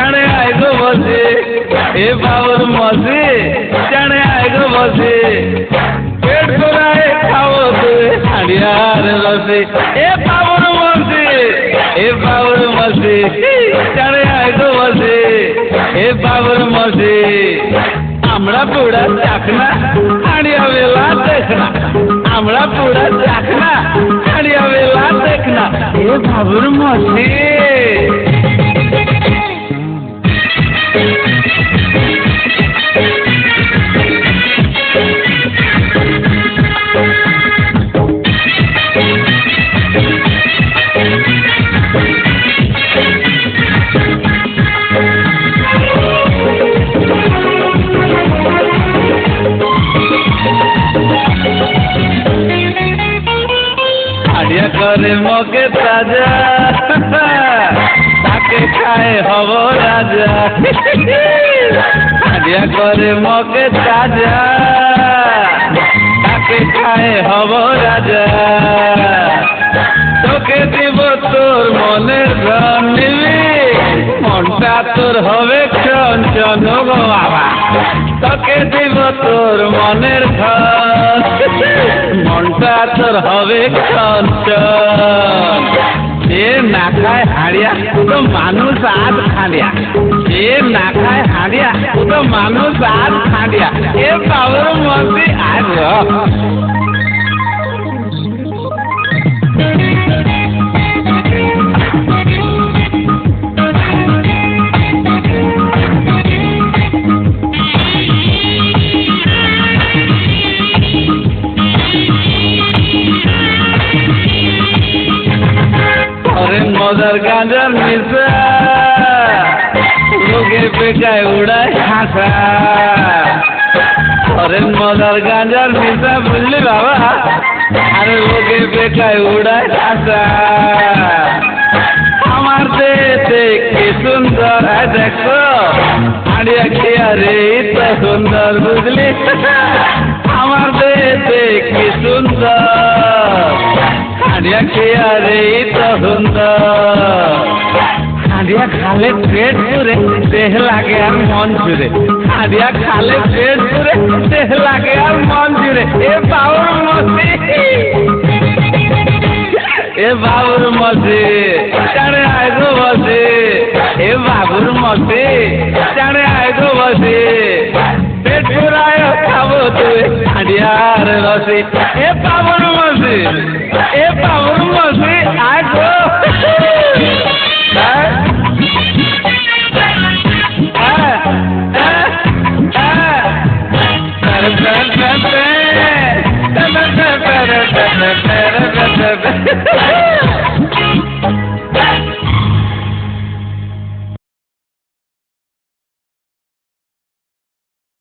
জানে আইগো বসে এ বাবুর মসে জানে আইগো বসে পেট ভরায় খাবো তুই হাড়িয়ার রসে এ বাবুর মসে এ বাবুর মসে জানে আইগো বসে এ বাবুর মসে আমরা পুরা চাকনা হাড়িয়া বেলা দেখনা আমরা পুরা চাকনা হাড়িয়া বেলা দেখনা এ বাবুর মসে হাড়িয়া করে মকে তাজা তাকে খায় হব রাজা হাড়িয়া করে মকে তাজা তাকে খায় হব রাজা তোকে দিব তোর মনের ধন নিবি মনটা তোর হবে চঞ্চল গো বাবা তোকে দিব তোর মনের ধন মনটা তোর হবে চঞ্চল যে না খায় হাড়িয়া তো মানুষ আজ খাড়িয়া যে না খায় হাড়িয়া তো মানুষ আজ খাড়িয়া এ বাবুর মধ্যে আজ মজার গাঁজার মিশা লোকে বেকায় উড়ায় হাসা হরেন মজার গাঁজার মিশা বুঝলি বাবা আরে লোকে বেকায় উড়ায় হাসা আমার দেশে কি সুন্দর দেখো হাড়িয়া খেয়া রে তো সুন্দর বুঝলি আমার দেশে কি সুন্দর হাড়িয়া খেয়া রে তো সুন্দর হাড়িয়া খালে পেট পুরে দেহ লাগে আর মন জুড়ে হাড়িয়া খালে পেট পুরে দেহ লাগে আর মন জুড়ে এ বাবুর মসি এ বাবুর মসি জানে আইগো বসে এ বাবুর মসি জানে আইগো বসে পেট পুরায় খাবো তুই হাড়িয়ার রসে এ বাবুর মসি এ বাবুর মসি আইগো Ha